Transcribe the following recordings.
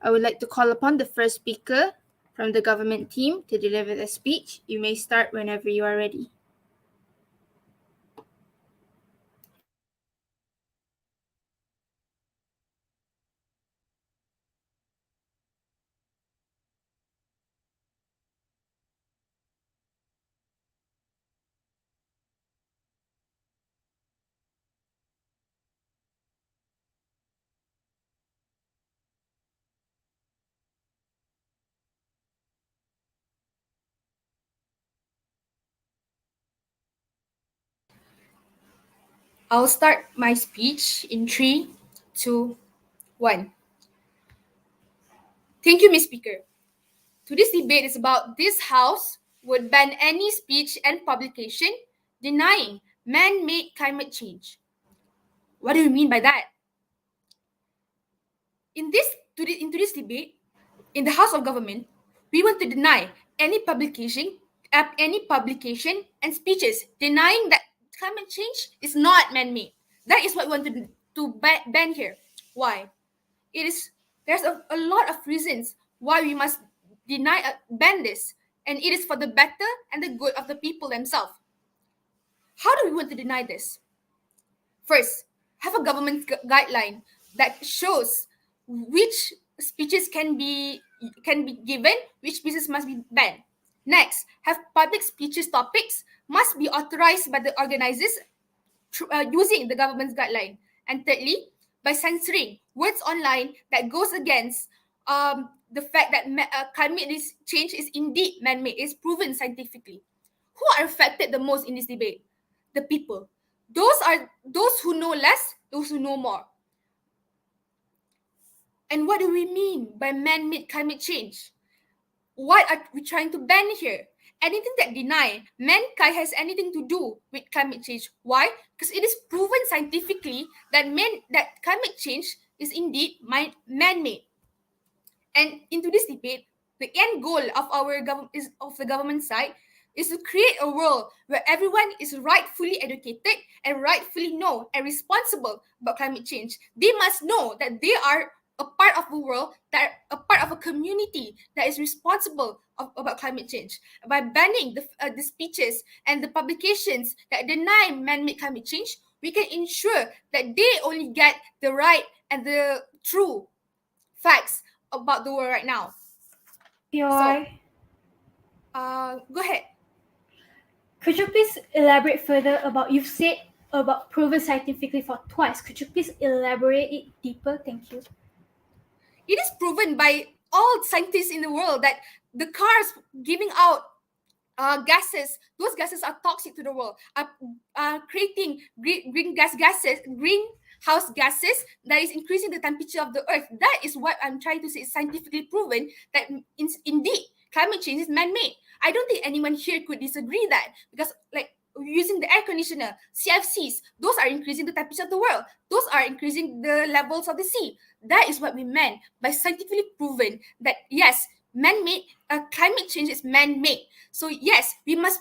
I would like to call upon the first speaker from the government team to deliver the speech. You may start whenever you are ready. I'll start my speech in 3, 2, 1. Thank you, Ms. Speaker. Today's debate is about this House would ban any speech and publication denying man-made climate change. What do you mean by that? In today's debate, in the House of Government, we want to deny any publication and speeches denying that climate change is not man-made. That is what we want to ban here. Why? There's a lot of reasons why we must ban this, and it is for the better and the good of the people themselves. How do we want to deny this? First, have a government guideline that shows which speeches can be given, which speeches must be banned. Next, have public speeches topics must be authorized by the organizers using the government's guideline. And thirdly, by censoring words online that goes against the fact that climate change is indeed man-made, is proven scientifically. Who are affected the most in this debate? The people. Those who know less, those who know more. And what do we mean by man-made climate change? What are we trying to ban here? Anything that deny mankind has anything to do with climate change. Why? Because it is proven scientifically that climate change is indeed man-made. And in today's debate, the end goal of the government side is to create a world where everyone is rightfully educated and rightfully know and responsible about climate change. They must know that they are a part of the world, that a part of a community that is responsible about climate change. By banning the speeches and the publications that deny man-made climate change, we can ensure that they only get the right and the true facts about the world right now. So, go ahead. Could you please elaborate further about, you've said about proven scientifically for twice. Could you please elaborate it deeper? Thank you. It is proven by all scientists in the world that the cars giving out gases, those gases are toxic to the world, are creating greenhouse gases that is increasing the temperature of the earth. That is what I'm trying to say. It's scientifically proven that indeed climate change is man-made. I don't think anyone here could disagree that, because like using the air conditioner, CFCs, those are increasing the temperature of the world. Those are increasing the levels of the sea. That is what we meant by scientifically proven that yes, climate change is man-made. So yes, we must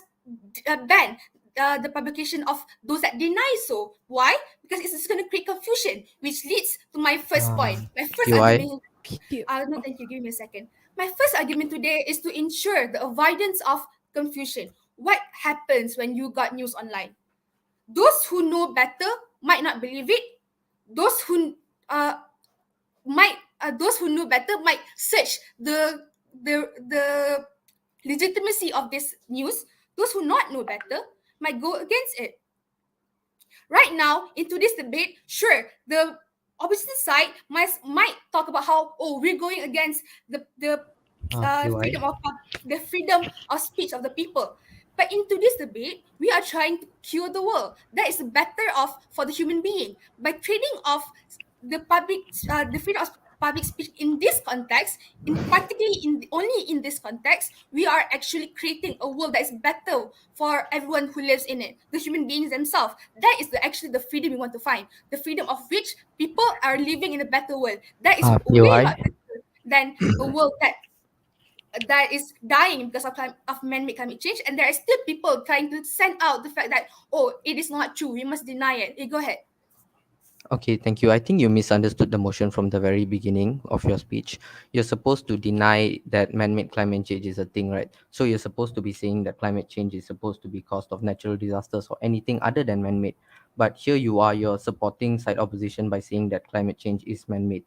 ban the publication of those that deny so. Why? Because it's just going to create confusion, which leads to my first point. My first argument. No, thank you. Give me a second. My first argument today is to ensure the avoidance of confusion. What happens when you got news online? Those who know better might not believe it. Those who know better might search the legitimacy of this news. Those who not know better might go against it. Right now, in today's debate, sure, the opposition side might talk about how we're going against the freedom of speech of the people. But in today's debate, we are trying to cure the world. That is better off for the human being. By trading off the freedom of public speech in this context, only in this context, we are actually creating a world that is better for everyone who lives in it, the human beings themselves. That is actually the freedom we want to find, the freedom of which people are living in a better world. That is way lot better than a world that is dying because of man-made climate change, and there are still people trying to send out the fact that it is not true, we must deny it. Go ahead. Okay, thank you. I think you misunderstood the motion from the very beginning of your speech. You're supposed to deny that man-made climate change is a thing, right? So you're supposed to be saying that climate change is supposed to be caused of natural disasters or anything other than man-made. But here you are, you're supporting side opposition by saying that climate change is man-made.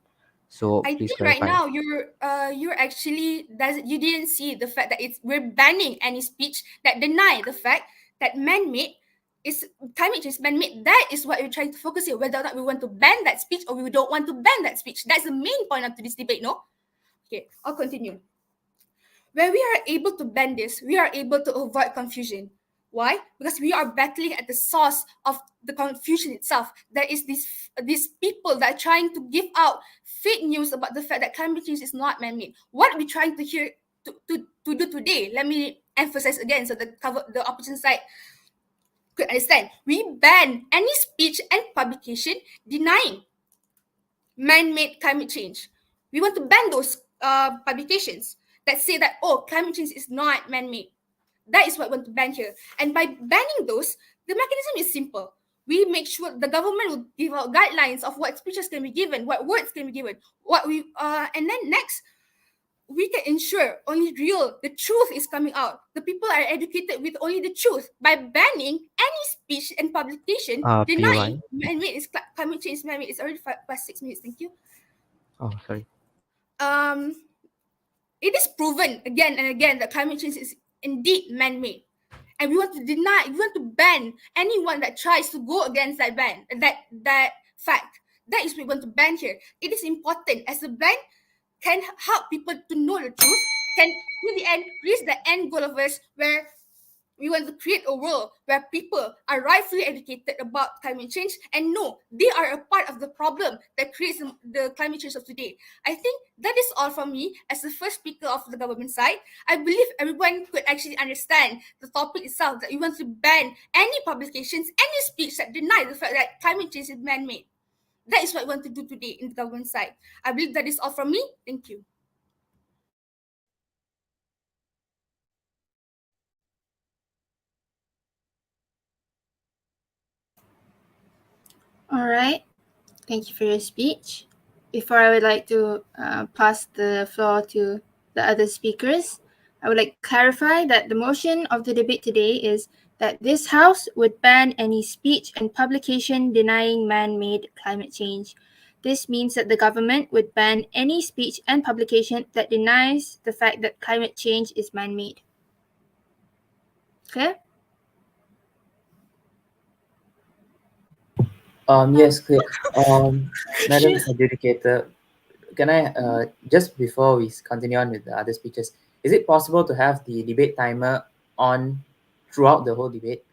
So I please think right clarify. now you're actually does you didn't see the fact that it's we're banning any speech that deny the fact that man-made is climate change is man-made. That is what we're trying to focus here, whether or not we want to ban that speech or we don't want to ban that speech. That's the main point of this debate, no? Okay, I'll continue. When we are able to ban this, we are able to avoid confusion. Why? Because we are battling at the source of the confusion itself. There is these people that are trying to give out fake news about the fact that climate change is not man-made. What are we trying to hear to do today? Let me emphasize again so the opposition side could understand. We ban any speech and publication denying man-made climate change. We want to ban those publications that say that, oh, climate change is not man-made. That is what we want to ban here. And by banning those, the mechanism is simple. We make sure the government will give out guidelines of what speeches can be given, what words can be given, and then next we can ensure only the truth is coming out. The people are educated with only the truth. By banning any speech and publication POI. denying man-made is climate change man-made. It's already past 6 minutes. Thank you. Oh, sorry. Um, it is proven again and again that climate change is indeed man-made. And we want to ban anyone that tries to go against that that fact. That is what we want to ban here. It is important as a ban can help people to know the truth, can in the end reach the end goal of us where we want to create a world where people are rightfully educated about climate change and know they are a part of the problem that creates the climate change of today. I think that is all from me as the first speaker of the government side. I believe everyone could actually understand the topic itself, that we want to ban any publications, any speech that deny the fact that climate change is man-made. That is what we want to do today in the government side. I believe that is all from me. Thank you. All right. Thank you for your speech. Before I would like to pass the floor to the other speakers, I would like to clarify that the motion of the debate today is that this House would ban any speech and publication denying man-made climate change. This means that the government would ban any speech and publication that denies the fact that climate change is man-made. Clear? Yes, clear. Madam Adjudicator, can I just before we continue on with the other speeches, is it possible to have the debate timer on throughout the whole debate,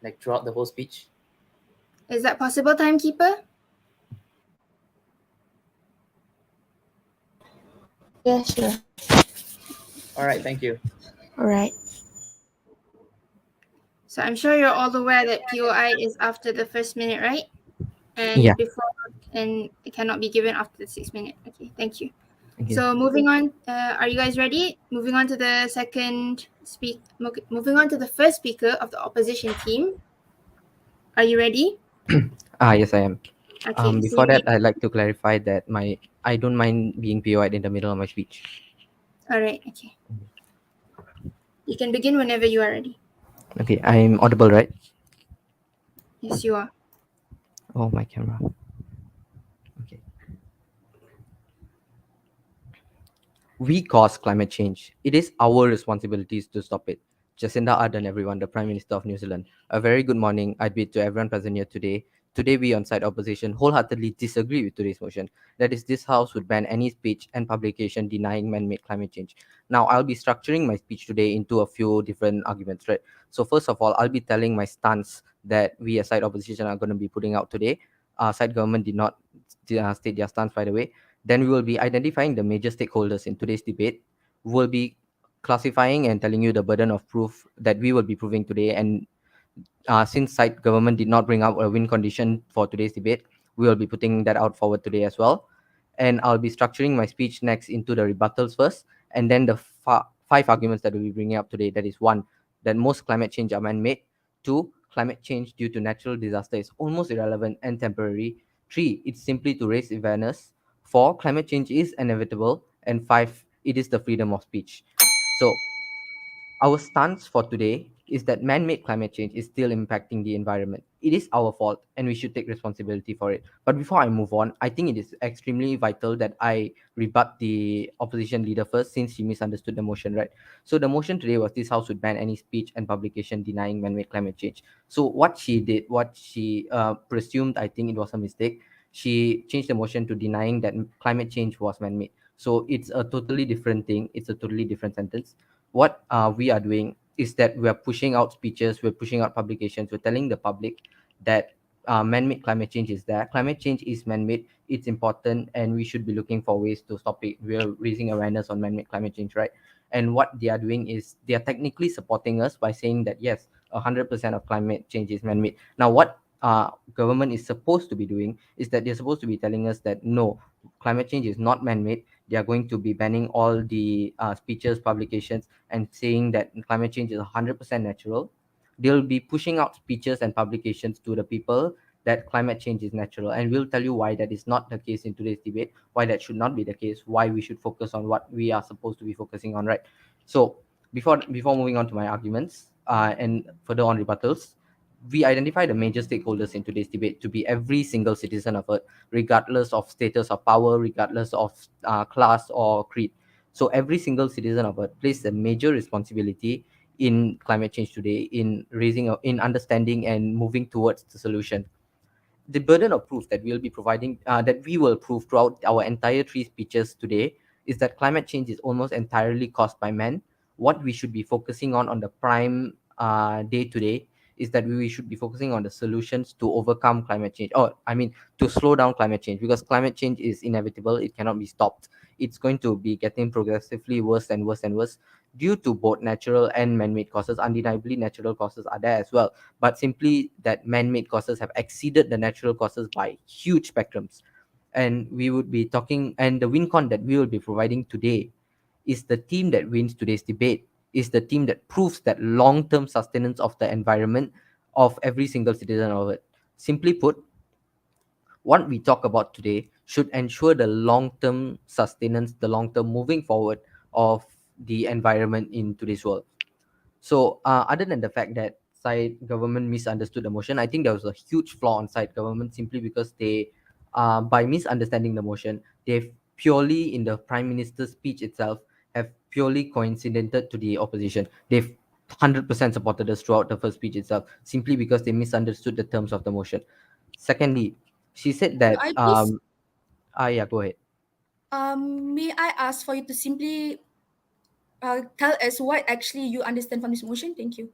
like throughout the whole speech? Is that possible, timekeeper? Yeah, sure. All right, thank you. All right. So I'm sure you're all aware that POI is after the first minute, right? And Yeah. before, and it cannot be given after the 6 minute. Okay, thank you. Okay. So moving on, are you guys ready? Moving on to the moving on to the first speaker of the opposition team. Are you ready? Yes, I am. Okay. Before that, I'd like to clarify that I don't mind being POI'd in the middle of my speech. All right. Okay. You can begin whenever you are ready. Okay, I'm audible, right? Yes, you are. Oh, my camera. Okay. We cause climate change. It is our responsibilities to stop it. Jacinda Ardern, everyone, the Prime Minister of New Zealand. A very good morning. I bid to everyone present here today. Today, we on side opposition wholeheartedly disagree with today's motion. That is, this House would ban any speech and publication denying man-made climate change. Now, I'll be structuring my speech today into a few different arguments, right? So first of all, I'll be telling my stance that we as side opposition are going to be putting out today. Side government did not state their stance, by the way. Then we will be identifying the major stakeholders in today's debate. We'll be classifying and telling you the burden of proof that we will be proving today. And since side government did not bring up a win condition for today's debate, we will be putting that out forward today as well. And I'll be structuring my speech next into the rebuttals first, and then the 5 arguments that we'll be bringing up today. That is, 1, that most climate change are man-made. 2, climate change due to natural disaster is almost irrelevant and temporary. 3, it's simply to raise awareness. 4, climate change is inevitable. And 5, it is the freedom of speech. So our stance for today is that man-made climate change is still impacting the environment. It is our fault and we should take responsibility for it. But before I move on, I think it is extremely vital that I rebut the opposition leader first, since she misunderstood the motion, right? So the motion today was this house would ban any speech and publication denying man-made climate change. So what she did, what she presumed, I think it was a mistake. She changed the motion to denying that climate change was man-made. So it's a totally different thing. It's a totally different sentence. What we are doing is that we are pushing out speeches, we're pushing out publications, we're telling the public that man-made climate change is there. Climate change is man-made, it's important, and we should be looking for ways to stop it. We're raising awareness on man-made climate change, right? And what they are doing is they are technically supporting us by saying that yes, 100% of climate change is man-made. Now, what government is supposed to be doing is that they're supposed to be telling us that no, climate change is not man-made. They are going to be banning all the speeches, publications, and saying that climate change is 100% natural. They'll be pushing out speeches and publications to the people that climate change is natural. And we'll tell you why that is not the case in today's debate, why that should not be the case, why we should focus on what we are supposed to be focusing on, right? So before moving on to my arguments and further on rebuttals, we identify the major stakeholders in today's debate to be every single citizen of Earth, regardless of status of power, regardless of class or creed. So every single citizen of Earth plays a major responsibility in climate change today, in in understanding and moving towards the solution. The burden of proof that we'll be providing, that we will prove throughout our entire three speeches today, is that climate change is almost entirely caused by man. What we should be focusing on the prime day today is that we should be focusing on the solutions to overcome climate change, or I mean to slow down climate change, because climate change is inevitable. It cannot be stopped. It's going to be getting progressively worse and worse and worse due to both natural and man-made causes. Undeniably, natural causes are there as well, but simply that man-made causes have exceeded the natural causes by huge spectrums. And we would be talking, and the win-con that we will be providing today is the team that wins today's debate, is the team that proves that long-term sustenance of the environment of every single citizen of it. Simply put, what we talk about today should ensure the long-term sustenance, the long-term moving forward of the environment in today's world. So, other than the fact that side government misunderstood the motion, I think there was a huge flaw on side government, simply because they, by misunderstanding the motion, they've purely, in the Prime Minister's speech itself, have purely coincidented to the opposition. They've 100% supported us throughout the first speech itself, simply because they misunderstood the terms of the motion. Secondly, she said Could that, I please, yeah, go ahead. may I ask for you to simply tell us what actually you understand from this motion? Thank you.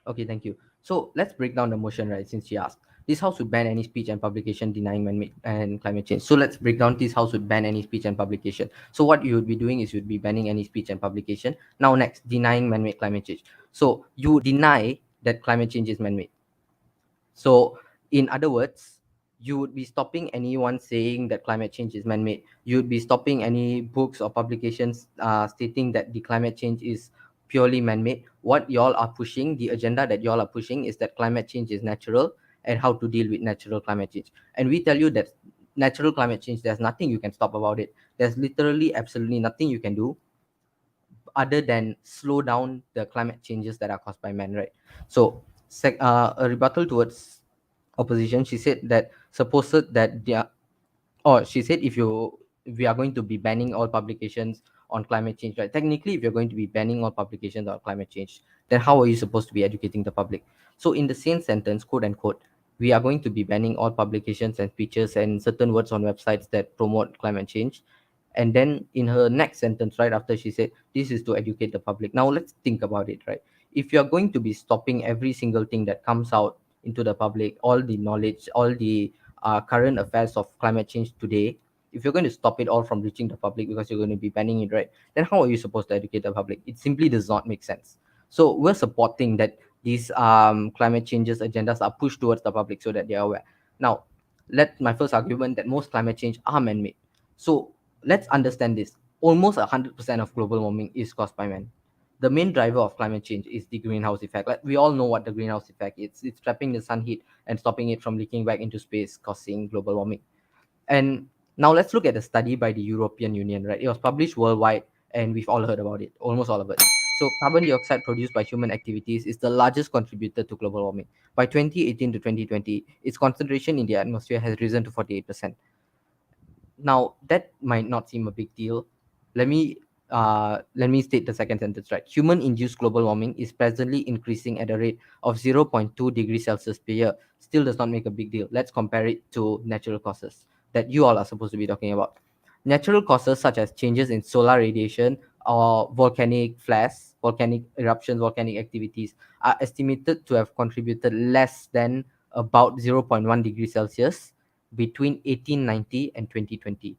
Okay, thank you. So let's break down the motion, right? Since she asked, this house would ban any speech and publication denying man-made and climate change. So let's break down, this house would ban any speech and publication. So what you would be doing is you'd be banning any speech and publication. Now next, denying man-made climate change. So you deny that climate change is man-made. So, in other words, you would be stopping anyone saying that climate change is man-made. You would be stopping any books or publications stating that the climate change is purely man-made. What y'all are pushing, the agenda that y'all are pushing, is that climate change is natural and how to deal with natural climate change. And we tell you that natural climate change, there's nothing you can stop about it. There's literally absolutely nothing you can do other than slow down the climate changes that are caused by man, right? So, a rebuttal towards opposition, she said that supposed that they are, or she said, if we are going to be banning all publications on climate change, right? Technically, if you're going to be banning all publications on climate change, then how are you supposed to be educating the public? So in the same sentence, quote unquote, we are going to be banning all publications and speeches and certain words on websites that promote climate change. And then in her next sentence, right after, she said, this is to educate the public. Now let's think about it, right? If you're going to be stopping every single thing that comes out into the public, all the knowledge, all the current affairs of climate change today, if you're going to stop it all from reaching the public because you're going to be banning it, right, then how are you supposed to educate the public? It simply does not make sense. So we're supporting that these climate changes agendas are pushed towards the public so that they are aware. Now, let my first argument that most climate change are man-made. So let's understand this. Almost 100% of global warming is caused by man. the main driver of climate change is the greenhouse effect. Like we all know what the greenhouse effect is. It's trapping the sun heat and stopping it from leaking back into space, causing global warming. And now let's look at the study by the European Union, right? It was published worldwide and we've all heard about it, almost all of it. So carbon dioxide produced by human activities is the largest contributor to global warming. By 2018 to 2020, its concentration in the atmosphere has risen to 48%. Now that might not seem a big deal. Let me state the second sentence right. Human-induced global warming is presently increasing at a rate of 0.2 degrees Celsius per year. Still does not make a big deal. Let's compare it to natural causes that you all are supposed to be talking about. Natural causes such as changes in solar radiation or volcanic flares, volcanic eruptions, volcanic activities are estimated to have contributed less than about 0.1 degrees Celsius between 1890 and 2020.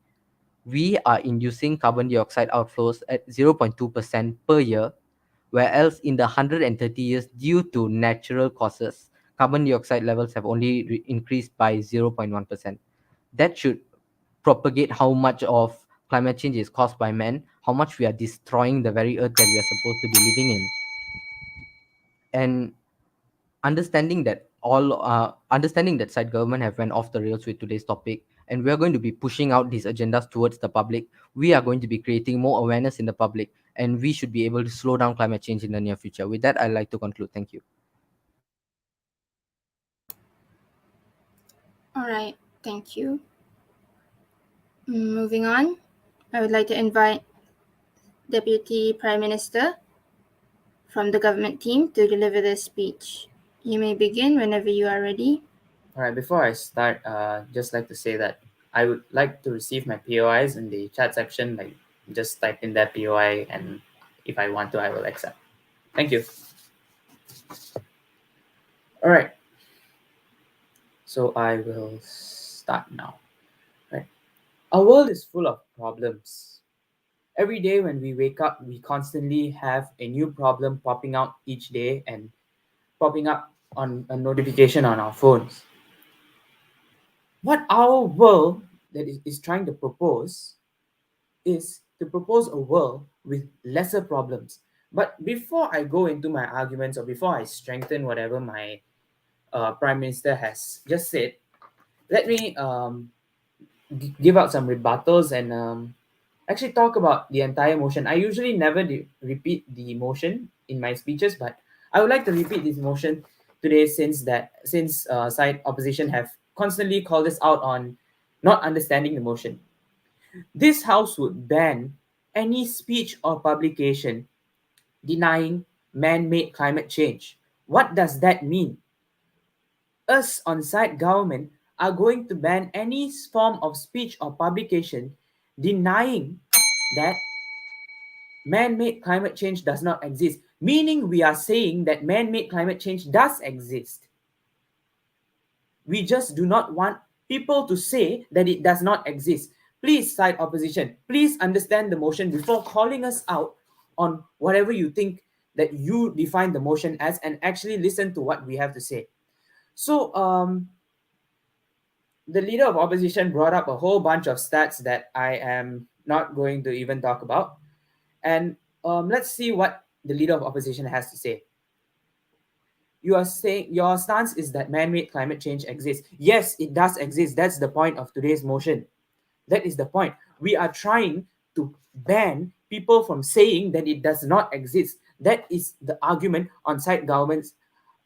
We are inducing carbon dioxide outflows at 0.2% per year, whereas in the 130 years, due to natural causes, carbon dioxide levels have only increased by 0.1%. That should propagate how much of climate change is caused by man, how much we are destroying the very earth that we are supposed to be living in. And understanding that side government have went off the rails with today's topic, and we are going to be pushing out these agendas towards the public. We are going to be creating more awareness in the public, and we should be able to slow down climate change in the near future. With that, I'd like to conclude. Thank you. All right, thank you. Moving on, I would like to invite Deputy Prime Minister from the government team to deliver their speech. You may begin whenever you are ready. All right, before I start, just like to say that I would like to receive my POIs in the chat section. Like, just type in that POI, and if I want to, I will accept. Thank you. All right. So I will start now. Right. Our world is full of problems. Every day when we wake up, we constantly have a new problem popping out each day and popping up on a notification on our phones. What our world that is trying to propose is to propose a world with lesser problems. But before I go into my arguments, or before I strengthen whatever my Prime Minister has just said, let me give out some rebuttals and actually talk about the entire motion. I usually never repeat the motion in my speeches, but I would like to repeat this motion today since side opposition have constantly called us out on not understanding the motion. This House would ban any speech or publication denying man-made climate change. What does that mean? Us on-site government are going to ban any form of speech or publication denying that man-made climate change does not exist, meaning we are saying that man-made climate change does exist. We just do not want people to say that it does not exist. Please, side opposition, please understand the motion before calling us out on whatever you think that you define the motion as, and actually listen to what we have to say. So, the leader of opposition brought up a whole bunch of stats that I am not going to even talk about. And let's see what the leader of opposition has to say. You are saying your stance is that man-made climate change exists. Yes, it does exist. That's the point of today's motion. That is the point. We are trying to ban people from saying that it does not exist. That is the argument on side governments.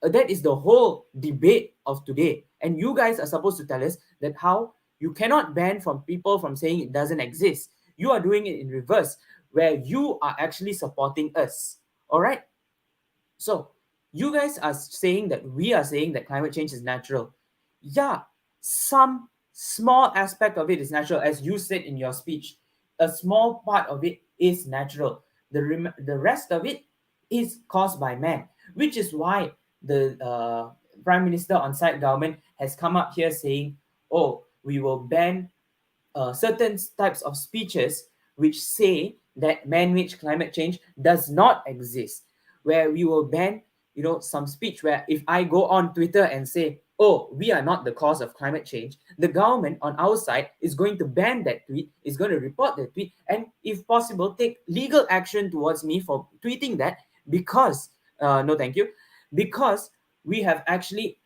That is the whole debate of today. And you guys are supposed to tell us that how you cannot ban from people from saying it doesn't exist. You are doing it in reverse, where you are actually supporting us. All right? So, you guys are saying that we are saying that climate change is natural. Yeah, some small aspect of it is natural, as you said in your speech. A small part of it is natural. The rest of it is caused by man, which is why the Prime Minister on side government has come up here saying, oh, we will ban certain types of speeches which say that man-made climate change does not exist, where we will ban some speech where if I go on Twitter and say oh, we are not the cause of climate change, the government on our side is going to ban that tweet, is going to report that tweet, and if possible, take legal action towards me for tweeting that because, no, thank you, because we have actually,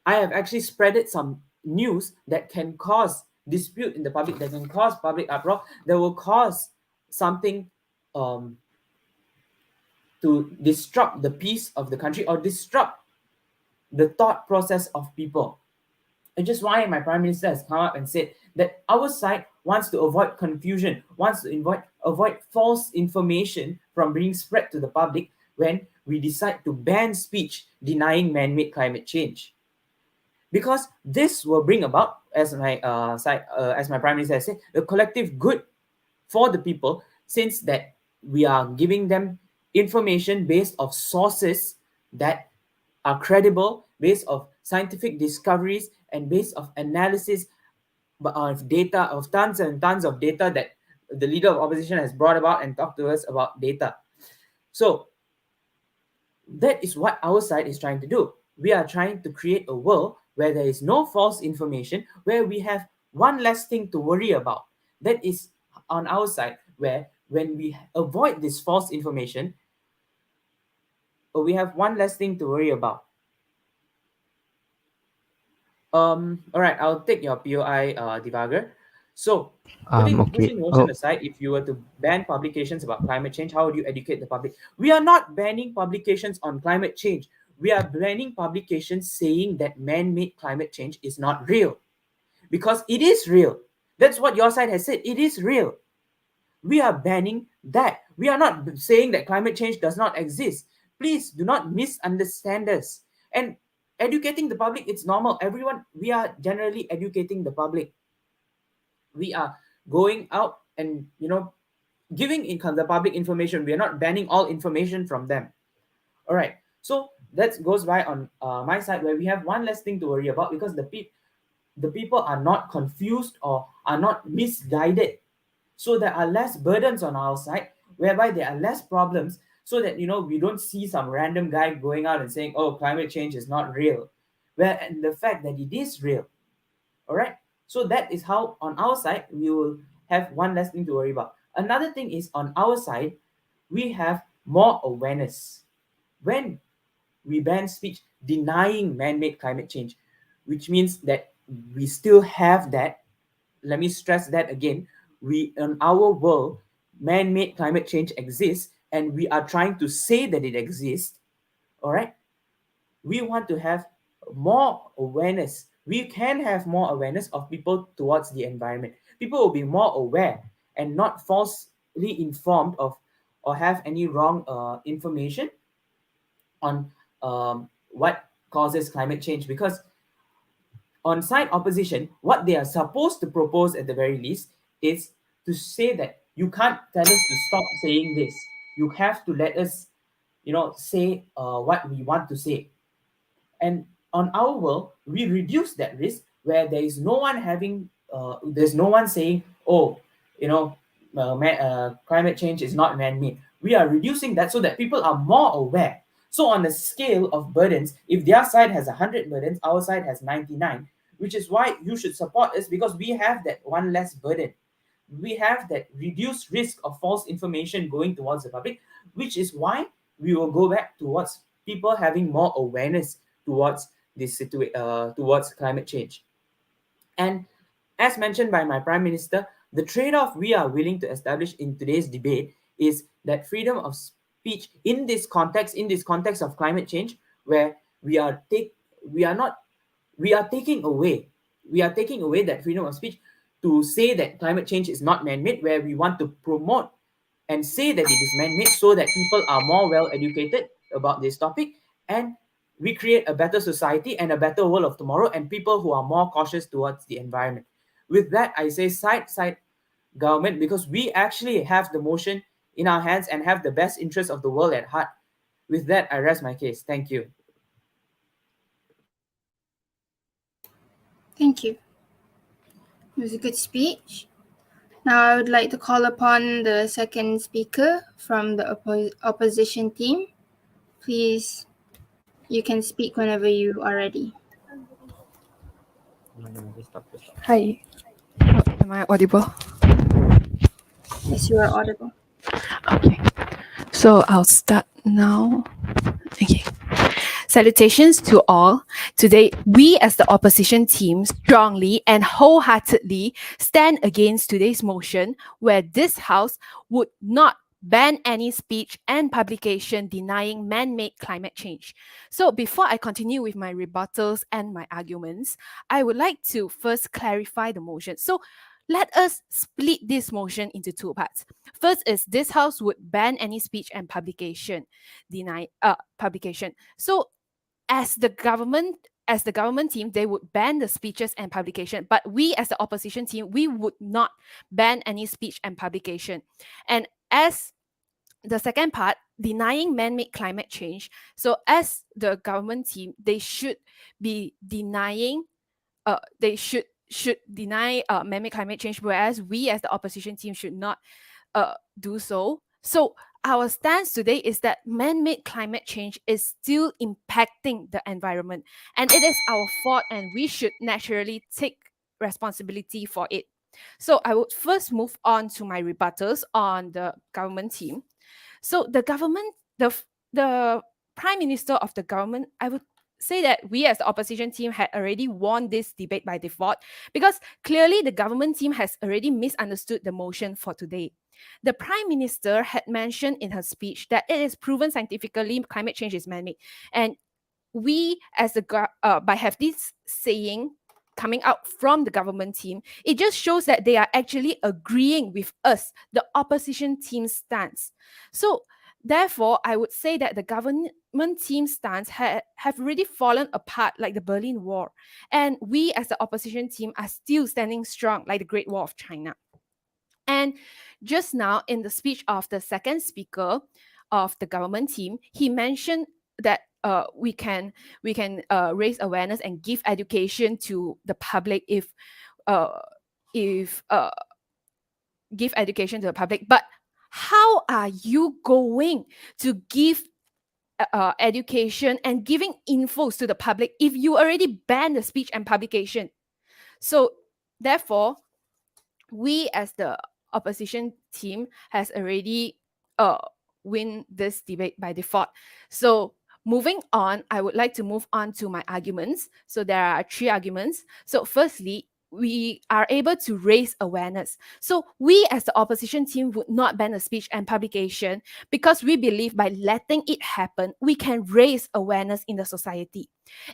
I have actually spreaded some news that can cause dispute in the public, that can cause public uproar, that will cause something to disrupt the peace of the country or disrupt the thought process of people. And just why my prime minister has come up and said that our side wants to avoid confusion, wants to avoid false information from being spread to the public when we decide to ban speech denying man-made climate change. Because this will bring about, as my prime minister has said, the collective good for the people, since that we are giving them information based of sources that are credible, based of scientific discoveries, and based of analysis of data, of tons and tons of data that the leader of opposition has brought about and talked to us about data. So that is what our side is trying to do. We are trying to create a world where there is no false information, where we have one less thing to worry about. That is on our side, where when we avoid this false information, we have one less thing to worry about. All right, I'll take your POI, Divagar. So, pushing motion aside, if you were to ban publications about climate change, how would you educate the public? We are not banning publications on climate change. We are banning publications saying that man-made climate change is not real, because it is real. That's what your side has said. It is real. We are banning that. We are not saying that climate change does not exist. Please do not misunderstand us. And educating the public, it's normal. Everyone, we are generally educating the public. We are going out and, giving the public information. We are not banning all information from them. All right. So that goes by on my side, where we have one less thing to worry about, because the people are not confused or are not misguided. So there are less burdens on our side, whereby there are less problems, so that, we don't see some random guy going out and saying, oh, climate change is not real, where and the fact that it is real. All right. So that is how on our side we will have one less thing to worry about. Another thing is, on our side, we have more awareness. When we ban speech denying man-made climate change, which means that we still have that. Let me stress that again. We, in our world, man-made climate change exists, and we are trying to say that it exists. All right. We want to have more awareness. We can have more awareness of people towards the environment. People will be more aware and not falsely informed of or have any wrong information on what causes climate change. Because on side opposition, what they are supposed to propose at the very least is to say that you can't tell us to stop saying this. You have to let us, say what we want to say. And on our world, we reduce that risk, where there is no one there's no one saying, oh, climate change is not man-made. We are reducing that so that people are more aware. So on the scale of burdens, if their side has 100 burdens, our side has 99, which is why you should support us, because we have that one less burden. We have that reduced risk of false information going towards the public, which is why we will go back towards people having more awareness towards this towards climate change. And as mentioned by my prime minister, the trade-off we are willing to establish in today's debate is that freedom of speech in this context of climate change, where we are taking away that freedom of speech to say that climate change is not man-made, where we want to promote and say that it is man-made, so that people are more well educated about this topic, and we create a better society and a better world of tomorrow, and people who are more cautious towards the environment. With that, I say side government, because we actually have the motion in our hands and have the best interest of the world at heart. With that, I rest my case. Thank you. Thank you. It was a good speech. Now I would like to call upon the second speaker from the opposition team. Please, you can speak whenever you are ready. Hi. Am I audible? Yes, you are audible. Okay. So I'll start now. Okay. Salutations to all. Today, we as the opposition team strongly and wholeheartedly stand against today's motion where this House would not ban any speech and publication denying man-made climate change. So before I continue with my rebuttals and my arguments, I would like to first clarify the motion. So let us split this motion into two parts. First is this House would ban any speech and publication publication. So as the government team, they would ban the speeches and publication, but we as the opposition team, we would not ban any speech and publication. And as the second part, denying man-made climate change, so as the government team, they should be denying they should deny man-made climate change, whereas we as the opposition team should not do so. So our stance today is that man-made climate change is still impacting the environment, and it is our fault, and we should naturally take responsibility for it. So I would first move on to my rebuttals on the government team. So the prime minister of the government, I would say that we as the opposition team had already won this debate by default, because clearly the government team has already misunderstood the motion for today. The prime minister had mentioned in her speech that it is proven scientifically climate change is man-made, and we as by have this saying coming out from the government team, it just shows that they are actually agreeing with us, the opposition team's stance. So therefore, I would say that the government team stance have really fallen apart like the Berlin Wall, and we as the opposition team are still standing strong like the Great Wall of China. And just now, in the speech of the second speaker of the government team, he mentioned that we can raise awareness and give education to the public if give education to the public. But how are you going to give education and giving infos to the public if you already banned the speech and publication? So therefore, we as the opposition team has already win this debate by default. So moving on, I would like to move on to my arguments. So there are three arguments. So firstly, we are able to raise awareness. So we as the opposition team would not ban the speech and publication because we believe by letting it happen, we can raise awareness in the society.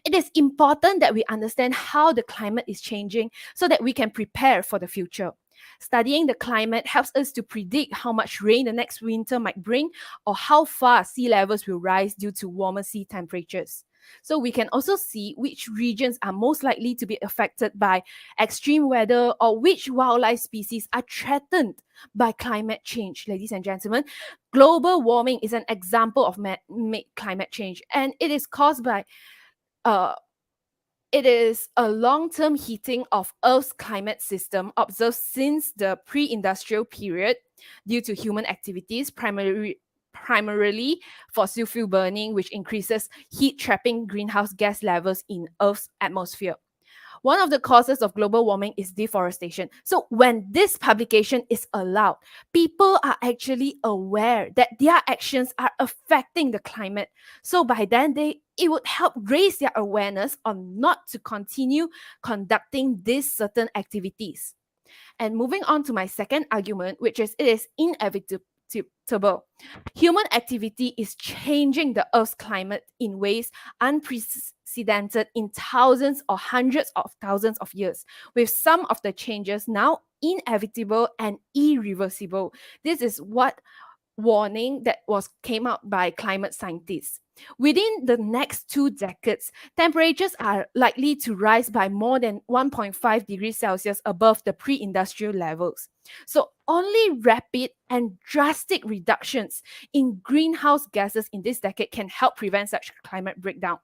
It is important that we understand how the climate is changing so that we can prepare for the future. Studying the climate helps us to predict how much rain the next winter might bring or how far sea levels will rise due to warmer sea temperatures. So we can also see which regions are most likely to be affected by extreme weather or which wildlife species are threatened by climate change. Ladies and gentlemen, global warming is an example of man-made climate change, and it is caused by it is a long-term heating of Earth's climate system observed since the pre-industrial period due to human activities, primarily fossil fuel burning, which increases heat-trapping greenhouse gas levels in Earth's atmosphere. One of the causes of global warming is deforestation. So when this publication is allowed, people are actually aware that their actions are affecting the climate. So by then, it would help raise their awareness on not to continue conducting these certain activities. And moving on to my second argument, which is it is inevitable. Human activity is changing the Earth's climate in ways unprecedented in thousands or hundreds of thousands of years, with some of the changes now inevitable and irreversible. This is what warning that came out by climate scientists. Within the next 2 decades, temperatures are likely to rise by more than 1.5 degrees Celsius above the pre-industrial levels. So only rapid and drastic reductions in greenhouse gases in this decade can help prevent such climate breakdown.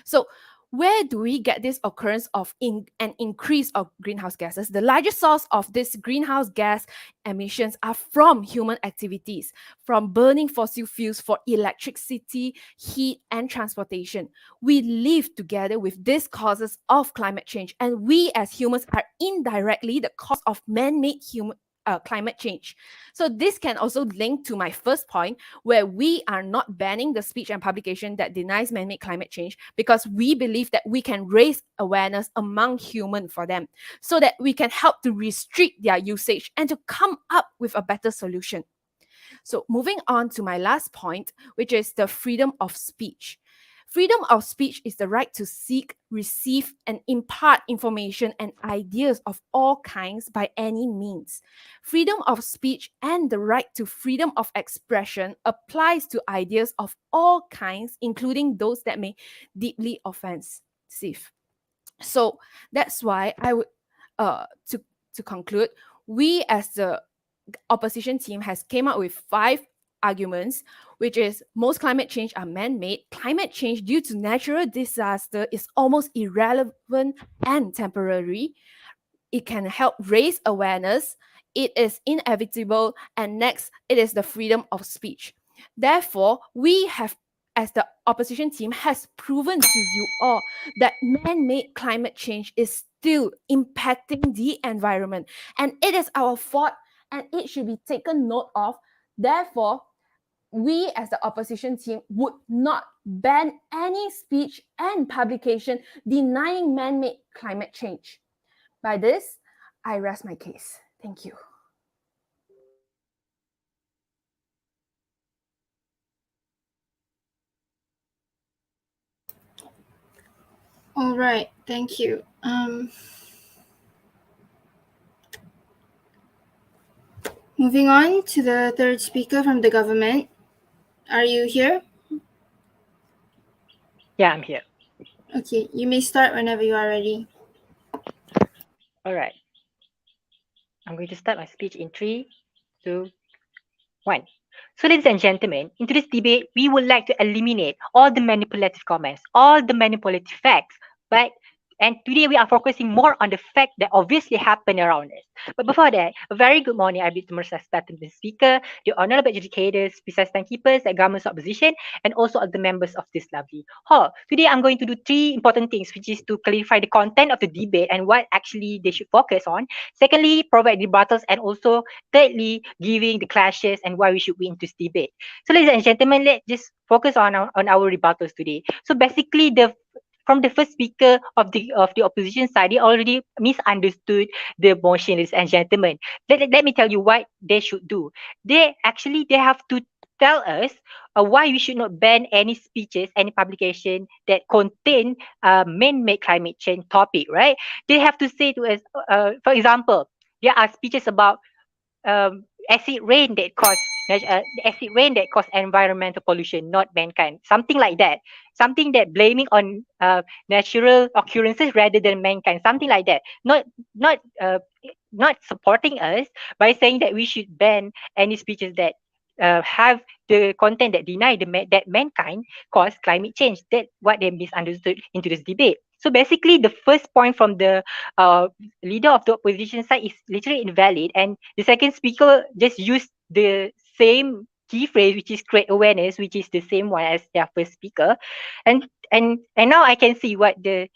So Where do we get this occurrence of an increase of greenhouse gases? The largest source of this greenhouse gas emissions are from human activities, from burning fossil fuels for electricity, heat, and transportation. We live together with these causes of climate change, and we as humans are indirectly the cause of man-made climate change. So this can also link to my first point, where we are not banning the speech and publication that denies man-made climate change, because we believe that we can raise awareness among humans for them, so that we can help to restrict their usage and to come up with a better solution. So moving on to my last point, which is the freedom of speech. Freedom of speech is the right to seek, receive, and impart information and ideas of all kinds by any means. Freedom of speech and the right to freedom of expression applies to ideas of all kinds, including those that may deeply offensive. So that's why I would, to conclude, we as the opposition team has came up with 5 arguments, which is most climate change are man-made. Climate change due to natural disaster is almost irrelevant and temporary. It can help raise awareness. It is inevitable. And next, it is the freedom of speech. Therefore, we have, as the opposition team, has proven to you all that man-made climate change is still impacting the environment. And it is our fault, and it should be taken note of. Therefore, we as the opposition team would not ban any speech and publication denying man-made climate change. By this, I rest my case. Thank you. All right, thank you. Moving on to the third speaker from the government. Are you here? Yeah, I'm here. Okay, you may start whenever you are ready. All right. I'm going to start my speech in 3, 2, 1. So, ladies and gentlemen, in today's debate, we would like to eliminate all the manipulative comments, all the manipulative facts, but and today we are focusing more on the fact that obviously happen around us. But before that, a very good morning. I bid to respected the speaker, the honorable educators, precise timekeepers, the government's opposition, and also all the members of this lovely hall. Today, I'm going to do 3 important things, which is to clarify the content of the debate and what actually they should focus on. Secondly, provide rebuttals, and also thirdly, giving the clashes and why we should win this debate. So, ladies and gentlemen, let's just focus on our rebuttals today. So, basically, from the first speaker of the opposition side, they already misunderstood the motion, ladies and gentlemen. Let me tell you what they should do. They have to tell us why we should not ban any speeches, any publication that contain man-made climate change topic, right? They have to say to us, for example, there are speeches about acid rain that cause environmental pollution, not mankind. Something like that. Something that blaming on natural occurrences rather than mankind. Something like that. Not supporting us by saying that we should ban any speeches that have the content that deny that mankind caused climate change. That's what they misunderstood into this debate. So basically, the first point from the leader of the opposition side is literally invalid, and the second speaker just used the same key phrase, which is create awareness, which is the same one as their first speaker, and now I can see what the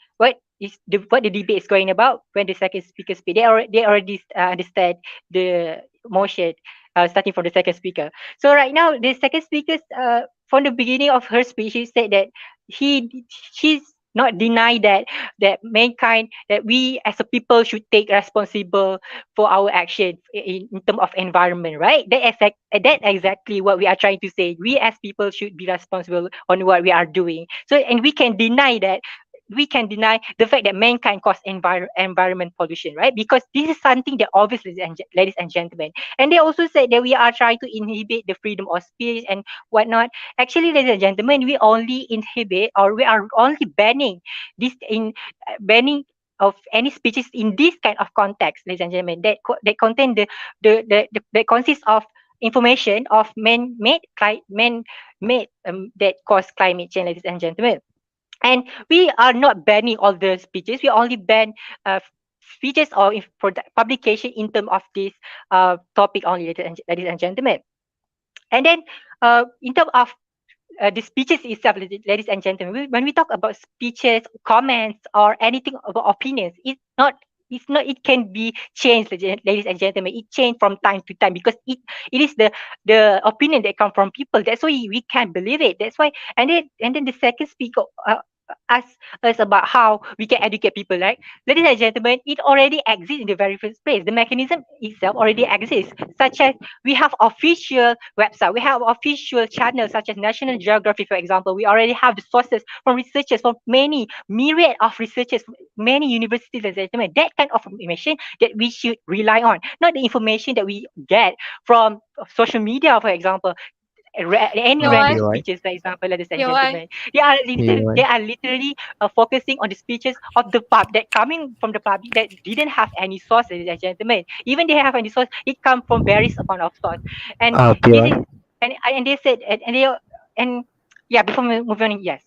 debate is going about when the second speaker speak. They already understand the motion, starting from the second speaker. So right now, the second speaker, from the beginning of her speech, she said that she's not deny that mankind, that we as a people should take responsible for our action in terms of environment, right? That exactly what we are trying to say. We as people should be responsible on what we are doing. So, and we can deny the fact that mankind caused environment pollution, right? Because this is something that obviously, ladies and gentlemen, and they also said that we are trying to inhibit the freedom of speech and whatnot. Actually, ladies and gentlemen, we only inhibit, or we are only banning this in banning of any speeches in this kind of context, ladies and gentlemen, that contain that consists of information of man-made that cause climate change, ladies and gentlemen. And we are not banning all the speeches. We only ban speeches or publication in terms of this topic only, ladies and gentlemen. And then in terms of the speeches itself, ladies and gentlemen, when we talk about speeches, comments, or anything about opinions, it can be changed, ladies and gentlemen. It change from time to time because it is the opinion that come from people. That's why we can't believe it. That's why. And then the second speaker ask us about how we can educate people, right? Ladies and gentlemen, it already exists in the very first place. The mechanism itself already exists, such as we have official website, we have official channels such as National Geography, for example. We already have the sources from researchers, from many myriad of researchers, many universities, ladies and gentlemen. That kind of information that we should rely on, not the information that we get from social media, for example. Any random PY. speeches, for example, ladies and PY. gentlemen, they PY. are literally focusing on the speeches of the pub that coming from the public that didn't have any source, ladies and gentlemen. Even they have any source, it come from various amount of source, and this PY. is and they said and yeah. Before moving on, yes.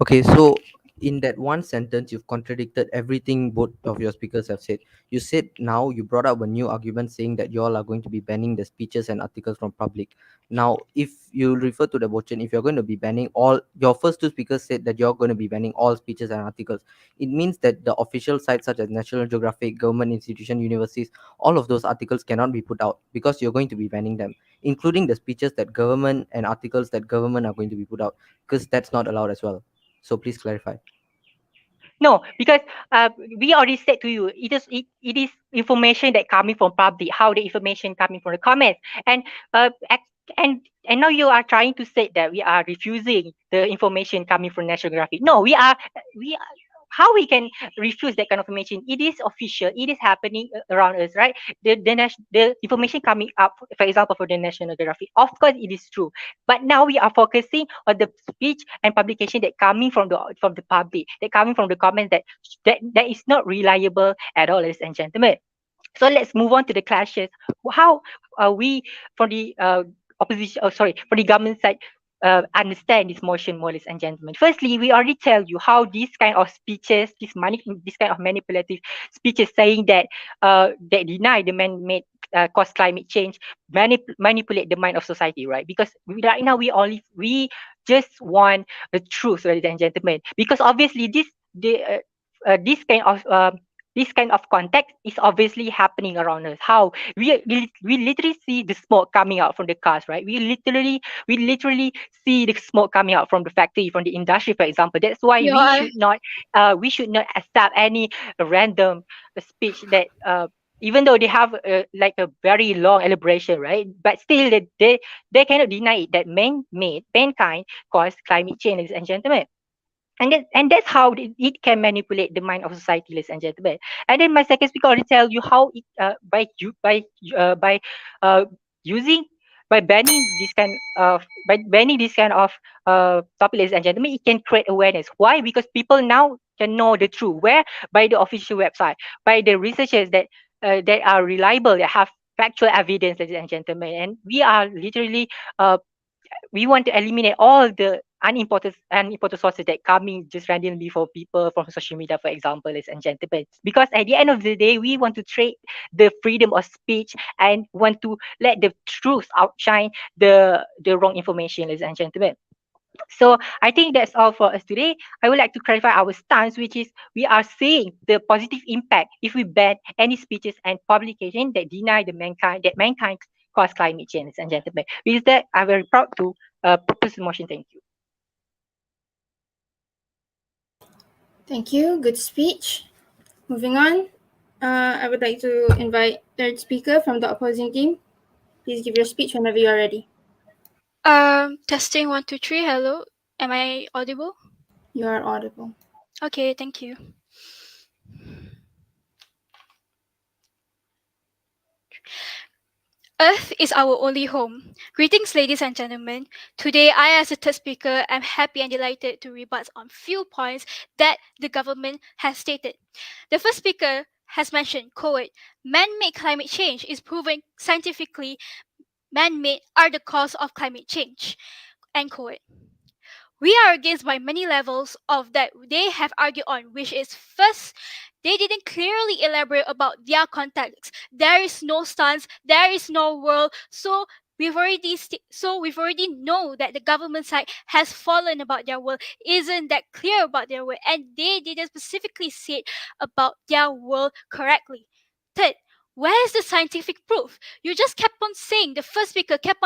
Okay, so in that one sentence, you've contradicted everything both of your speakers have said. You said now you brought up a new argument saying that you all are going to be banning the speeches and articles from public. Now, if you refer to the motion, if you're going to be banning all, your first two speakers said that you're going to be banning all speeches and articles. It means that the official sites such as National Geographic, government institution, universities, all of those articles cannot be put out because you're going to be banning them, including the speeches that government and articles that government are going to be put out, because that's not allowed as well. So please clarify. No, because we already said to you, it is information that coming from public, how the information coming from the comments, and and now you are trying to say that we are refusing the information coming from National Geographic. No, we are, how we can refuse that kind of information? It is official. It is happening around us, right? The information coming up, for example, for the National Geographic, of course, it is true. But now we are focusing on the speech and publication that coming from the public, that coming from the comments that is not reliable at all, ladies and gentlemen. So let's move on to the clashes. How we from the opposition, oh sorry, for the government side, understand this motion, more, ladies and gentlemen. Firstly, we already tell you how these kind of speeches, this kind of manipulative speeches, saying that that deny the man-made cause climate change, manipulate the mind of society, right? Because right now we just want the truth, ladies and gentlemen. Because obviously this kind of this kind of context is obviously happening around us. How we literally see the smoke coming out from the cars, right? We literally see the smoke coming out from the factory, from the industry, for example. That's why PY. we should not accept any random speech that even though they have like a very long elaboration, right? But still they cannot deny it that mankind caused climate change, ladies and gentlemen. And that's how it can manipulate the mind of society, ladies and gentlemen. And then my second speaker already tell you how it by using by banning this kind of topic, ladies and gentlemen, it can create awareness. Why? Because people now can know the truth. Where? By the official website, by the researchers that are reliable, that have factual evidence, ladies and gentlemen. And we are literally we want to eliminate all the unimportant sources that coming just randomly for people from social media, for example, ladies and gentlemen. Because at the end of the day, we want to trade the freedom of speech and want to let the truth outshine the wrong information, ladies and gentlemen. So I think that's all for us today. I would like to clarify our stance, which is we are seeing the positive impact if we ban any speeches and publication that deny mankind caused climate change, ladies and gentlemen. With that, I'm very proud to propose the motion. Thank you. Thank you. Good speech. Moving on, I would like to invite third speaker from the opposing team. Please give your speech whenever you are ready. Testing 1 2 3. Hello, am I audible? You are audible. Okay, thank you. Earth is our only home. Greetings, ladies and gentlemen. Today, I, as a third speaker, am happy and delighted to rebut on few points that the government has stated. The first speaker has mentioned, quote, man-made climate change is proven scientifically man-made are the cause of climate change, end quote. We are against by many levels of that they have argued on, which is first, they didn't clearly elaborate about their context. There is no stance, there is no world, so we've already know that the government side has fallen about their world, isn't that clear about their world, and they didn't specifically say about their world correctly. Third, where is the scientific proof? You just kept on saying, the first speaker um kept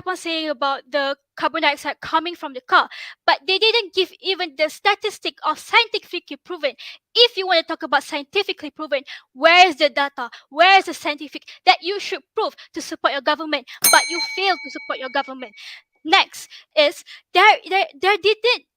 on saying about the carbon dioxide coming from the car, but they didn't give even the statistic of scientifically proven. If you want to talk about scientifically proven, where is the data? Where is the scientific that you should prove to support your government, but you fail to support your government? Next is they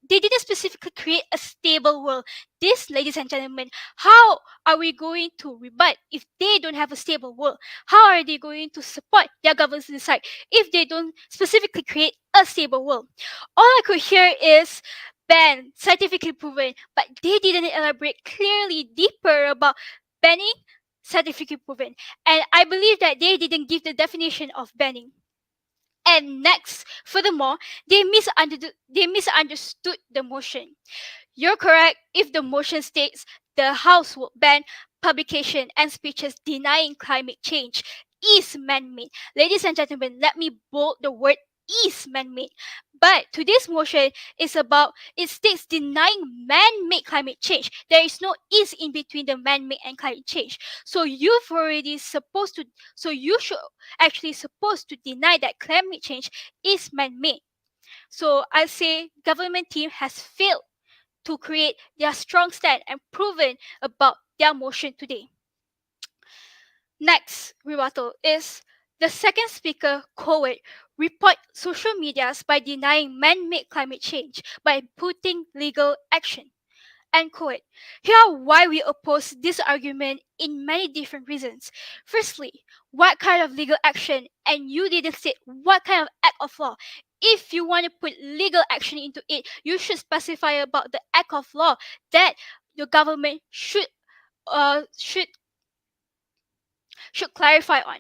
didn't specifically create a stable world. This, ladies and gentlemen, how are we going to rebut if they don't have a stable world? How are they going to support their government's side if they don't specifically create a stable world? All I could hear is ban, scientifically proven, but they didn't elaborate clearly deeper about banning, scientifically proven. And I believe that they didn't give the definition of banning. And next, furthermore, they misunderstood the motion. You're correct if the motion states the House will ban publication and speeches denying climate change is man-made. Ladies and gentlemen, let me bold the word is man-made. But today's motion is about, it states denying man-made climate change. There is no is in between the man-made and climate change. So you should actually supposed to deny that climate change is man-made. So I say government team has failed to create their strong stand and proven about their motion today. Next rebuttal is the second speaker, Coward, report social medias by denying man-made climate change by putting legal action. And quote, here are why we oppose this argument in many different reasons. Firstly, what kind of legal action? And you didn't say what kind of act of law. If you want to put legal action into it, you should specify about the act of law that your government should clarify on.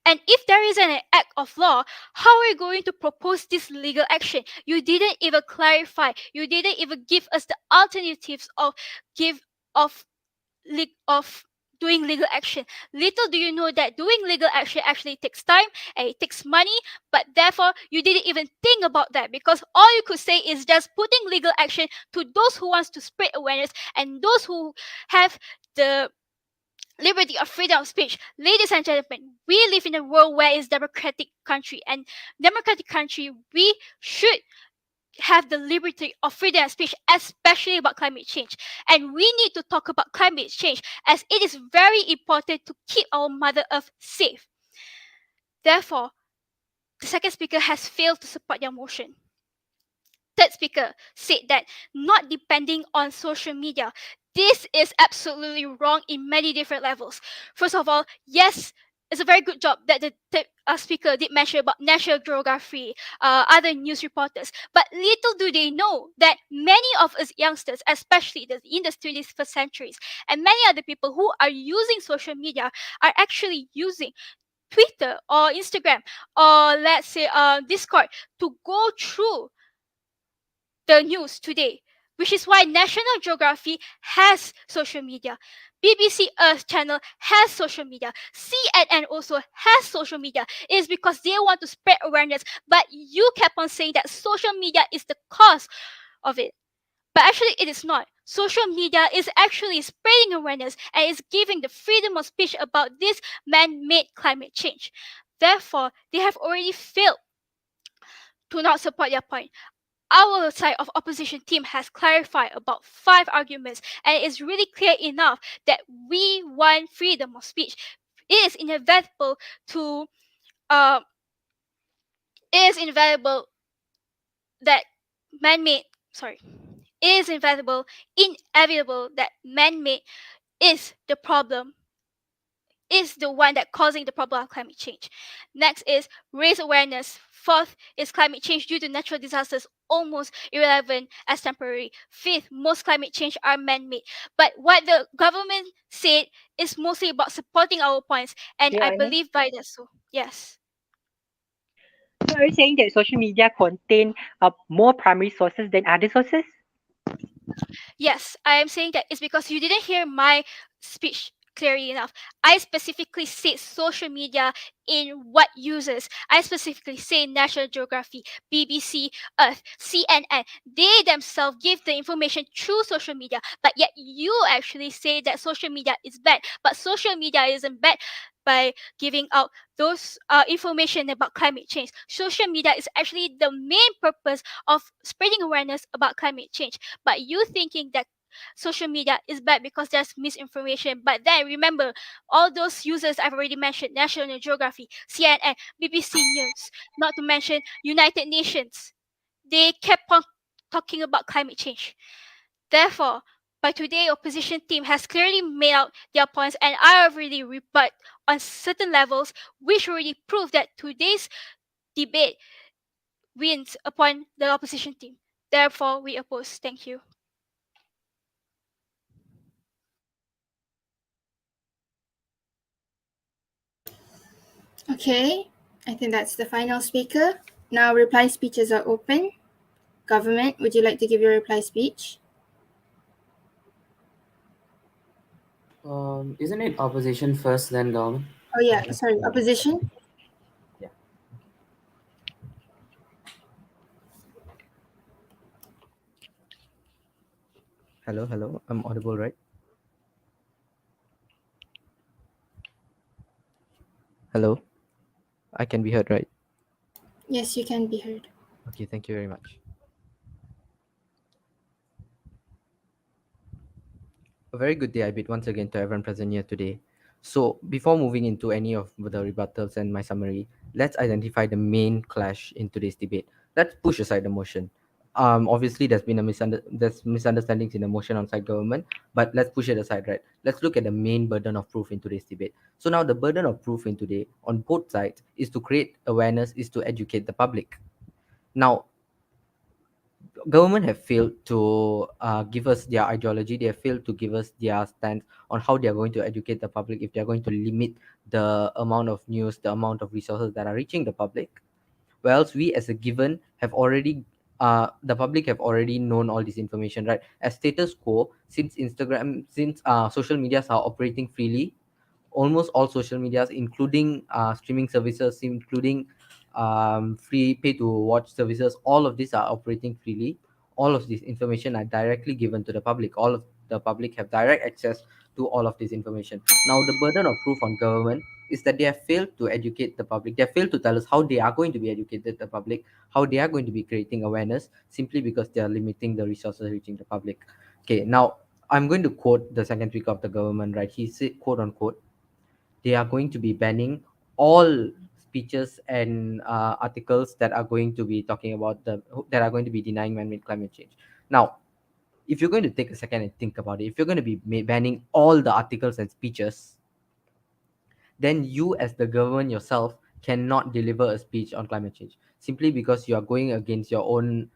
And if there is an act of law, how are you going to propose this legal action? You didn't even clarify. You didn't even give us the alternatives of of doing legal action. Little do you know that doing legal action actually takes time and it takes money, but therefore you didn't even think about that, because all you could say is just putting legal action to those who wants to spread awareness and those who have the liberty of freedom of speech. Ladies and gentlemen, we live in a world where it's democratic country, and democratic country we should have the liberty of freedom of speech, especially about climate change. And we need to talk about climate change as it is very important to keep our Mother Earth safe. Therefore, the second speaker has failed to support their motion. Third speaker said that not depending on social media. This is absolutely wrong in many different levels. First of all, yes, it's a very good job that the speaker did mention about National Geography, other news reporters. But little do they know that many of us youngsters, especially in the 21st centuries, and many other people who are using social media are actually using Twitter or Instagram or let's say Discord to go through the news today, which is why National Geography has social media. BBC Earth channel has social media. CNN also has social media. It is because they want to spread awareness, but you kept on saying that social media is the cause of it. But actually, it is not. Social media is actually spreading awareness and is giving the freedom of speech about this man-made climate change. Therefore, they have already failed to not support their point. Our side of opposition team has clarified about 5 arguments, and it is really clear enough that we want freedom of speech. It is inevitable to it is inevitable that man-made sorry it is inevitable that man-made is the problem, is the one that causing the problem of climate change. Next is raise awareness. Fourth is climate change due to natural disasters almost irrelevant as temporary. Fifth, most climate change are man-made. But what the government said is mostly about supporting our points, and Your I Honor, believe by that. So yes. So are you saying that social media contain more primary sources than other sources? Yes, I am saying that it's because you didn't hear my speech clearly enough. I specifically say social media in what uses. I specifically say National Geography, BBC, Earth, CNN. They themselves give the information through social media, but yet you actually say that social media is bad. But social media isn't bad by giving out those information about climate change. Social media is actually the main purpose of spreading awareness about climate change. But you thinking that social media is bad because there's misinformation. But then remember, all those users I've already mentioned, National Geography, CNN, BBC News, not to mention United Nations, they kept on talking about climate change. Therefore, by today, opposition team has clearly made out their points, and I already rebut on certain levels, which already prove that today's debate wins upon the opposition team. Therefore, we oppose. Thank you. Okay, I think that's the final speaker. Now reply speeches are open. Government, would you like to give your reply speech? Isn't it opposition first, then government? Oh yeah, sorry, opposition. Yeah. Hello, I'm audible, right? Hello, I can be heard, right? Yes, you can be heard. Okay, thank you very much. A very good day I bid once again to everyone present here today. So, before moving into any of the rebuttals and my summary, let's identify the main clash in today's debate. Let's push aside the motion. Obviously, there's misunderstandings in the motion on side government, but let's push it aside, right? Let's look at the main burden of proof in today's debate. So now the burden of proof in today on both sides is to create awareness, is to educate the public. Now, government have failed to give us their ideology. They have failed to give us their stance on how they are going to educate the public, if they are going to limit the amount of news, the amount of resources that are reaching the public. Whereas we as a given have already the public have already known all this information, right? As status quo, since social medias are operating freely, almost all social medias, including streaming services, including free pay to watch services, all of these are operating freely. All of this information are directly given to the public. All of the public have direct access to all of this information. Now, the burden of proof on government is that they have failed to educate the public. They have failed to tell us how they are going to be educated the public, how they are going to be creating awareness, simply because they are limiting the resources reaching the public. Okay, now I'm going to quote the second speaker of the government, right? He said, quote unquote, they are going to be banning all speeches and articles that are going to be talking about that are going to be denying man-made climate change. Now, if you're going to take a second and think about it, if you're going to be banning all the articles and speeches, then you as the government yourself cannot deliver a speech on climate change, simply because you are going against your own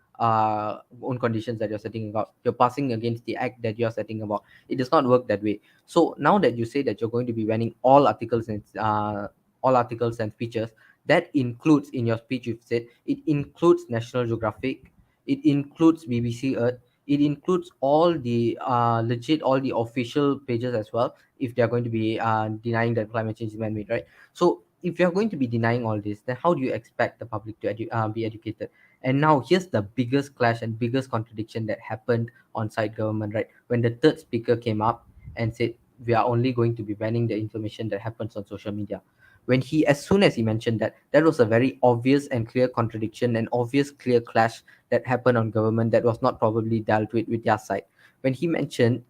conditions that you're setting about. You're passing against the act that you're setting about. It does not work that way. So now that you say that you're going to be banning all articles and speeches, that includes, in your speech you've said, it includes National Geographic, it includes BBC Earth, it includes all the legit, all the official pages as well, if they're going to be denying that climate change is man-made, right? So if you're going to be denying all this, then how do you expect the public to be educated? And now here's the biggest clash and biggest contradiction that happened on site government, right? When the third speaker came up and said, we are only going to be banning the information that happens on social media. When he, as soon as he mentioned that, that was a very obvious and clear contradiction, and obvious clear clash that happened on government that was not probably dealt with their side. When he mentioned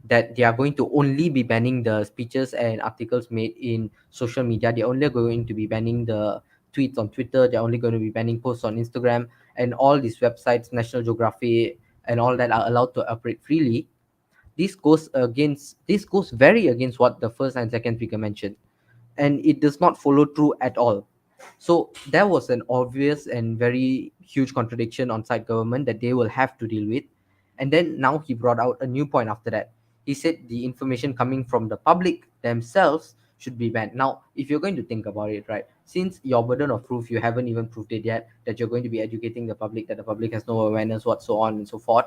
that they are going to only be banning the speeches and articles made in social media, they're only going to be banning the tweets on Twitter, they're only going to be banning posts on Instagram, and all these websites, National Geography and all that, are allowed to operate freely. This goes very against what the first and second speaker mentioned, and it does not follow through at all. So there was an obvious and very huge contradiction on side government that they will have to deal with. And then now he brought out a new point after that. He said the information coming from the public themselves should be banned. Now, if you're going to think about it, right, since your burden of proof, you haven't even proved it yet, that you're going to be educating the public, that the public has no awareness, what so on and so forth,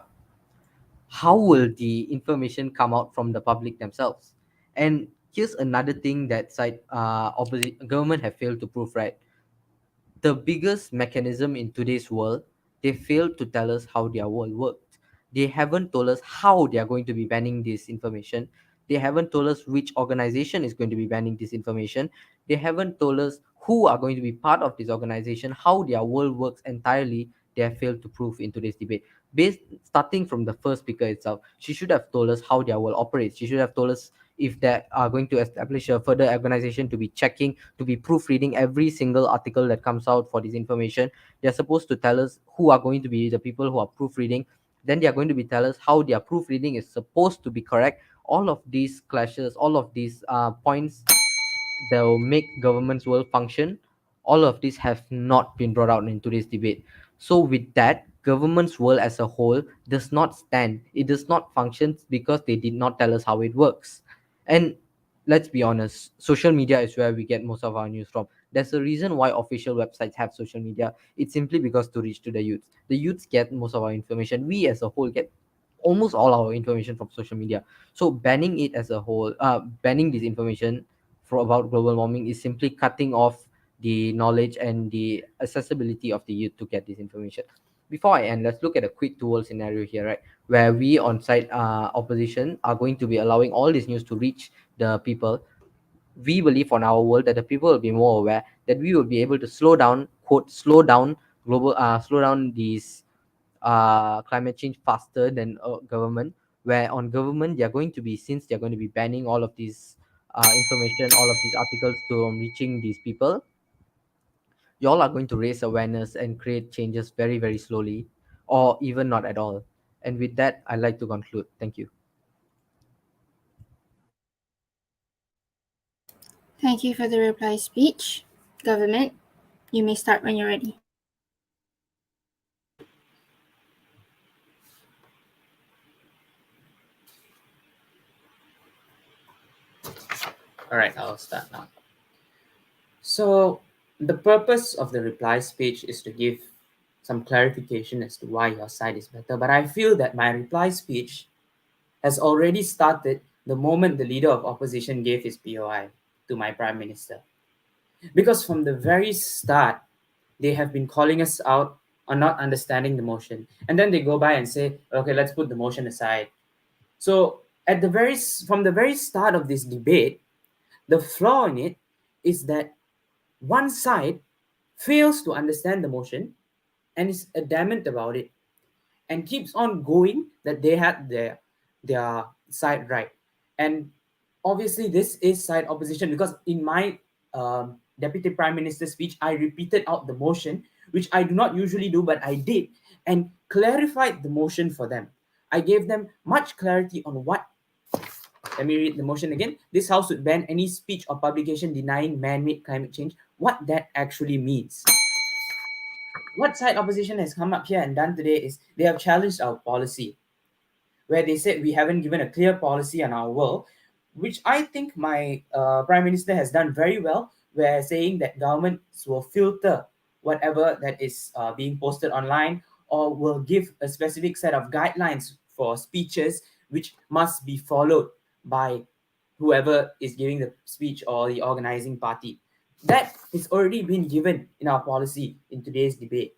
how will the information come out from the public themselves? And here's another thing that side opposite government have failed to prove, right? The biggest mechanism in today's world, they failed to tell us how their world worked. They haven't told us how they are going to be banning this information. They haven't told us which organization is going to be banning this information. They haven't told us who are going to be part of this organization, how their world works entirely. They have failed to prove in today's debate. Based starting from the first speaker itself, she should have told us how their world operates. She should have told us if they are going to establish a further organization to be checking, to be proofreading every single article that comes out for this information. They're supposed to tell us who are going to be the people who are proofreading. Then they are going to be tell us how their proofreading is supposed to be correct. All of these clashes, all of these points that will make government's world function, all of these have not been brought out in today's debate. So with that, government's world as a whole does not stand. It does not function because they did not tell us how it works. And let's be honest, social media is where we get most of our news from. There's a reason why official websites have social media. It's simply because to reach to the youth. The youths get most of our information. We as a whole get almost all our information from social media. So banning it as a whole, banning this information for about global warming is simply cutting off the knowledge and the accessibility of the youth to get this information. Before I end, let's look at a quick two-world scenario here, right? Where we on side opposition are going to be allowing all this news to reach the people. We believe on our world that the people will be more aware, that we will be able to slow down, quote, slow down these climate change faster than government. Where on government, they're going to be, since they're going to be banning all of these information, all of these articles to reaching these people, y'all are going to raise awareness and create changes very, very slowly, or even not at all. And with that, I'd like to conclude. Thank you. Thank you for the reply speech. Government, you may start when you're ready. All right, I'll start now. So, the purpose of the reply speech is to give some clarification as to why your side is better. But I feel that my reply speech has already started the moment the leader of opposition gave his POI to my prime minister. Because from the very start, they have been calling us out on not understanding the motion. And then they go by and say, okay, let's put the motion aside. So from the very start of this debate, the flaw in it is that one side fails to understand the motion and is adamant about it and keeps on going that they had their side right. And obviously this is side opposition, because in my deputy prime minister speech, I repeated out the motion, which I do not usually do, but I did, and clarified the motion for them. I gave them much clarity on what. Let me read the motion again. This House would ban any speech or publication denying man-made climate change, what that actually means. What side opposition has come up here and done today is they have challenged our policy, where they said we haven't given a clear policy on our world, which I think my Prime Minister has done very well, where saying that governments will filter whatever that is being posted online, or will give a specific set of guidelines for speeches which must be followed by whoever is giving the speech or the organizing party. That has already been given in our policy in today's debate.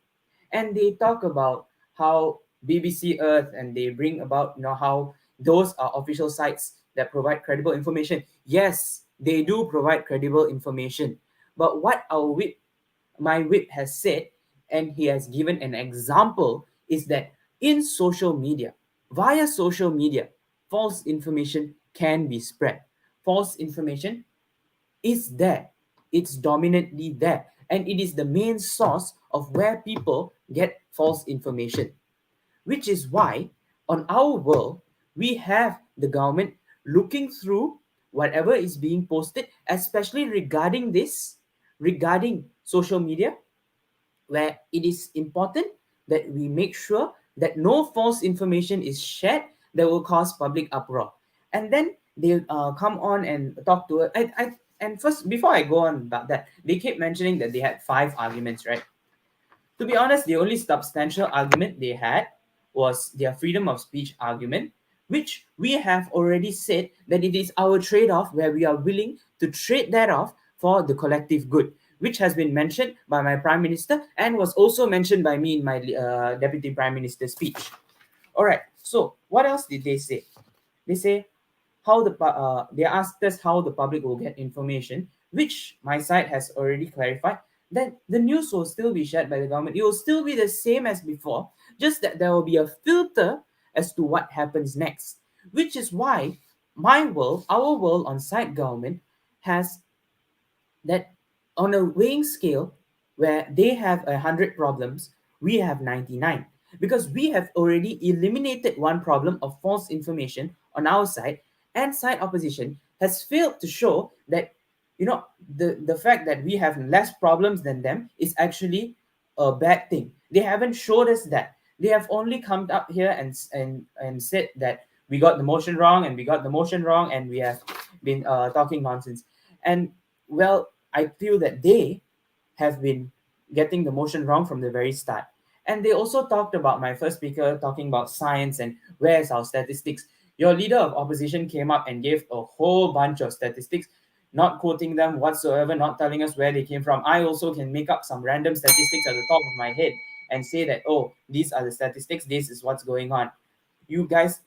And they talk about how BBC Earth, and they bring about how those are official sites that provide credible information. Yes, they do provide credible information. But what my whip has said, and he has given an example, is that in social media, via social media, false information can be spread. False information is there. It's dominantly there. And it is the main source of where people get false information. Which is why on our world, we have the government looking through whatever is being posted, especially regarding social media, where it is important that we make sure that no false information is shared that will cause public uproar. And then they come on and talk to us. And first, before I go on about that, they keep mentioning that they had 5 arguments, right? To be honest, the only substantial argument they had was their freedom of speech argument, which we have already said that it is our trade-off where we are willing to trade that off for the collective good, which has been mentioned by my Prime Minister and was also mentioned by me in my Deputy Prime Minister's speech. All right, so what else did they say? They say they asked us how the public will get information, which my side has already clarified that the news will still be shared by the government. It will still be the same as before, just that there will be a filter as to what happens next, which is why our world on site government has that on a weighing scale where they have 100 problems, we have 99, because we have already eliminated one problem of false information on our side, and side opposition has failed to show that the fact that we have less problems than them is actually a bad thing. They haven't showed us that. They have only come up here and said that we got the motion wrong and we got the motion wrong and we have been talking nonsense. And well, I feel that they have been getting the motion wrong from the very start. And they also talked about my first speaker talking about science and where's our statistics. Your leader of opposition came up and gave a whole bunch of statistics, not quoting them whatsoever, not telling us where they came from. I also can make up some random statistics at the top of my head and say that, oh, these are the statistics, this is what's going on. You guys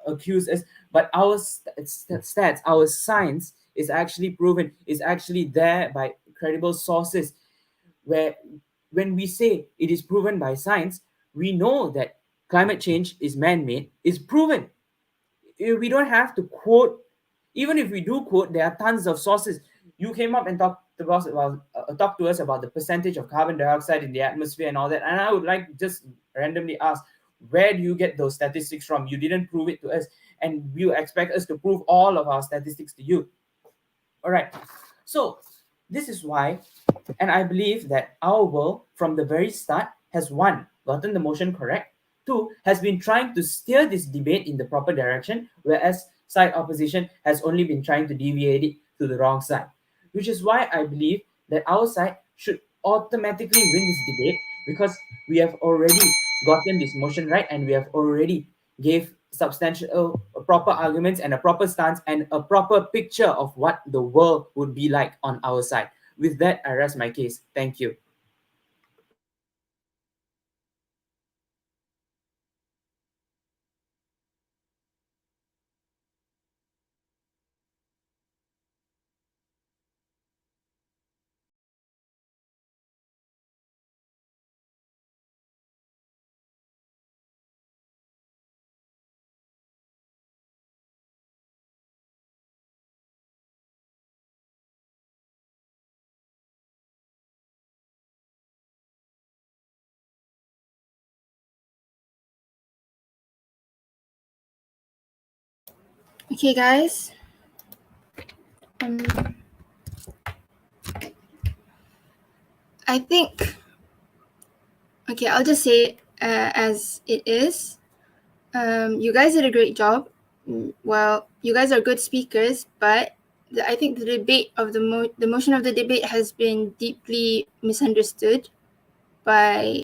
accuse us, but our stats, our science is actually proven, is actually there by credible sources, where when we say it is proven by science, we know that climate change is man-made, is proven. We don't have to quote. Even if we do quote, there are tons of sources. You came up and talked to us about the percentage of carbon dioxide in the atmosphere and all that, and I would like just randomly ask, where do you get those statistics from? You didn't prove it to us, and you expect us to prove all of our statistics to you. All right, so this is why, and I believe that our world from the very start has, one, gotten the motion correct, two, has been trying to steer this debate in the proper direction, whereas side opposition has only been trying to deviate it to the wrong side, which is why I believe that our side should automatically win this debate, because we have already gotten this motion right and we have already gave substantial proper arguments and a proper stance and a proper picture of what the world would be like on our side. With that, I rest my case. Thank you. Okay, guys. I think, okay, I'll just say it as it is. You guys did a great job. Well, you guys are good speakers, but I think the debate of the motion of the debate has been deeply misunderstood by